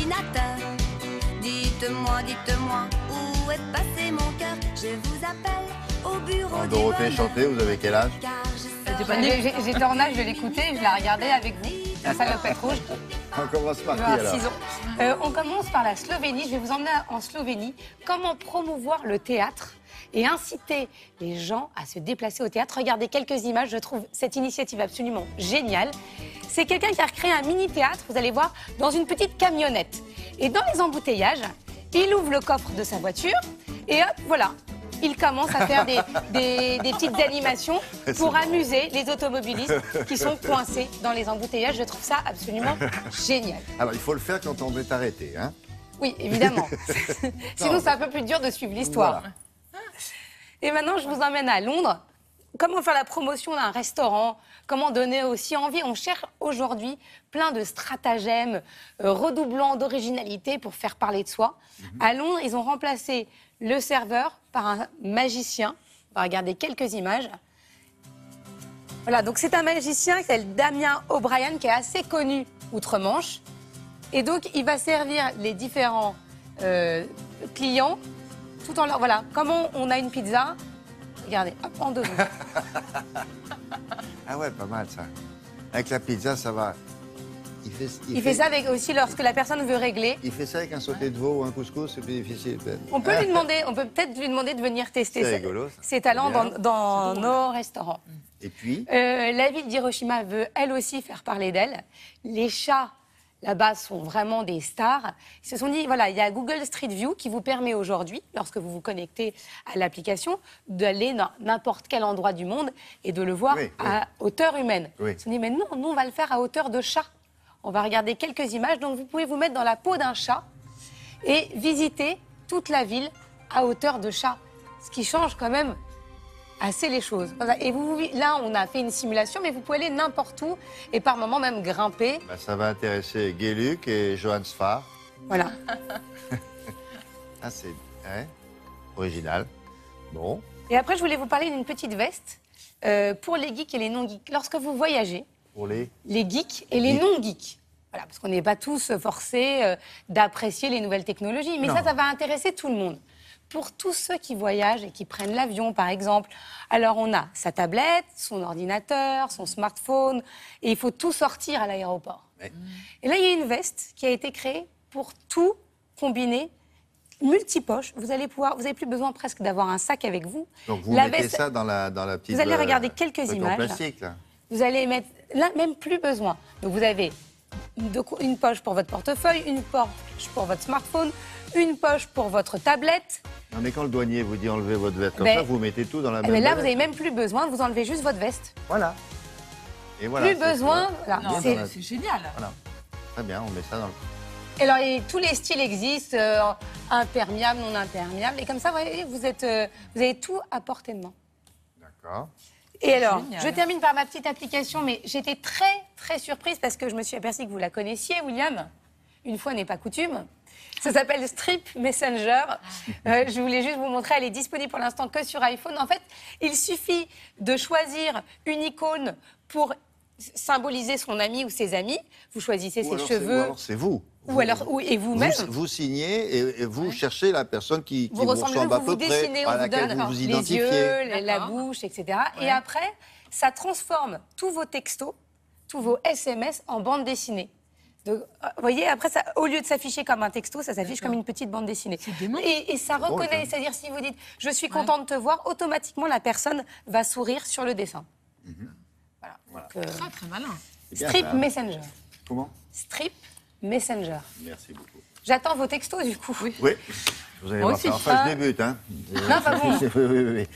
l'ordinateur. Dites-moi, dites-moi, où est passé mon cœur? Je vous appelle au bureau Quand du Dorothée bonheur, chantait, vous avez quel âge? car je serai J'étais en âge de l'écouter, je la regardais avec vous, la salopette rouge. On commence par Je qui vais avoir alors? 6 ans. On commence par la Slovénie. Je vais vous emmener en Slovénie. Comment promouvoir le théâtre et inciter les gens à se déplacer au théâtre. Regardez quelques images. Je trouve cette initiative absolument géniale. C'est quelqu'un qui a recréé un mini-théâtre, vous allez voir, dans une petite camionnette. Et dans les embouteillages, il ouvre le coffre de sa voiture et hop, voilà. Il commence à faire des petites animations pour amuser les automobilistes qui sont coincés dans les embouteillages. Je trouve ça absolument génial. Alors, il faut le faire quand on est arrêté, hein? Oui, évidemment. Sinon, c'est un peu plus dur de suivre l'histoire. Voilà. Et maintenant, je vous emmène à Londres. Comment faire la promotion d'un restaurant? Comment donner aussi envie? On cherche aujourd'hui plein de stratagèmes redoublants d'originalité pour faire parler de soi. À Londres, ils ont remplacé le serveur par un magicien. On va regarder quelques images. Voilà, donc c'est un magicien qui s'appelle Damien O'Brien, qui est assez connu outre-Manche. Et donc, il va servir les différents clients tout en leur... Voilà, comment on a une pizza, regardez, hop, en 2 secondes. Ah ouais, pas mal ça. Avec la pizza, ça va. Il fait ça avec aussi lorsque la personne veut régler. Il fait ça avec un sauté de veau ou un couscous, c'est plus difficile. On peut lui demander, on peut peut-être lui demander de venir tester C'est rigolo, ça. ses talents Bien. dans nos restaurants. Et puis, La ville d'Hiroshima veut elle aussi faire parler d'elle. Les chats là-bas sont vraiment des stars. Ils se sont dit, voilà, il y a Google Street View qui vous permet aujourd'hui, lorsque vous vous connectez à l'application, d'aller dans n'importe quel endroit du monde et de le voir à hauteur humaine. Oui. Ils se sont dit, mais non, nous on va le faire à hauteur de chat. On va regarder quelques images. Donc vous pouvez vous mettre dans la peau d'un chat et visiter toute la ville à hauteur de chat. Ce qui change quand même assez les choses. Et là, on a fait une simulation, mais vous pouvez aller n'importe où et par moments même grimper. bah, ça va intéresser Guéluc et Johan Sfar. Voilà. Ah, c'est original. Bon. Et après, je voulais vous parler d'une petite veste pour les geeks et les non-geeks. Lorsque vous voyagez, Pour les... geeks et les non-geeks. Voilà, parce qu'on n'est pas tous forcés d'apprécier les nouvelles technologies. Mais Non. ça va intéresser tout le monde. Pour tous ceux qui voyagent et qui prennent l'avion, par exemple, alors on a sa tablette, son ordinateur, son smartphone, et il faut tout sortir à l'aéroport. Ouais. Et là, il y a une veste qui a été créée pour tout combiner, multipoche. Vous allez plus besoin presque d'avoir un sac avec vous. Donc vous La mettez veste- ça dans la petite... Vous allez regarder quelques truc en images. plastique, là. Vous allez mettre, là, même plus besoin. Donc vous avez une poche pour votre portefeuille, une poche pour votre smartphone, une poche pour votre tablette. Non, mais quand le douanier vous dit enlevez votre veste comme Ben, ça, vous mettez tout dans la même Mais là, vous valise. n'avez même plus besoin, vous enlevez juste votre veste. Voilà. Et voilà. Plus c'est besoin. ça. Voilà. Non, C'est- c'est génial. Voilà. Très bien, on met ça dans le... Alors, tous les styles existent, imperméable, non imperméable. Et comme ça, vous voyez, vous avez tout à portée de main. D'accord. Et alors, Génial. je termine par ma petite application, mais j'étais très, très surprise parce que je me suis aperçue que vous la connaissiez, William. Une fois n'est pas coutume. Ça s'appelle Strip Messenger. Je voulais juste vous montrer, elle est disponible pour l'instant que sur iPhone. En fait, il suffit de choisir une icône pour symboliser son ami ou ses amis. Vous choisissez Ou ses alors cheveux. c'est vous. Et vous-même. Vous signez et vous cherchez la personne qui Vous vous ressemblez, ressemble à vous peu vous près, dessinez, on à vous laquelle donne vous vous les identifiez. yeux, la D'accord. bouche, etc. Et après, ça transforme tous vos textos, tous vos SMS en bande dessinée. Donc, vous voyez, après, ça, au lieu de s'afficher comme un texto, ça s'affiche comme une petite bande dessinée. C'est dément. Et ça drôle, reconnaît, ça. c'est-à-dire si vous dites « je suis content de te voir », automatiquement, la personne va sourire sur le dessin. Voilà. Donc, Très, très malin. C'est bien, Strip ça. Messenger. Comment? Strip Messenger. Merci beaucoup. J'attends vos textos, du coup. Oui. Oui. Vous allez Moi voir aussi. ça. Enfin, je débute, hein. Non, pas vous. Oui.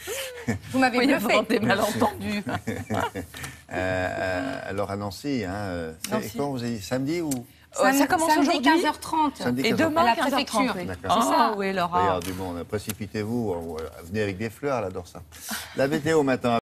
Vous m'avez Il y a bluffé. vraiment des malentendus. Alors à Nancy, hein, Nancy. quand vous avez dit samedi ou Ça commence samedi aujourd'hui 15h30. samedi Et 15h30. demain, À la 15h30. préfecture. oui. D'accord. C'est ça. Oui, Il va y Laura. avoir du monde. Précipitez-vous. Venez avec des fleurs, elle adore ça. La météo matin.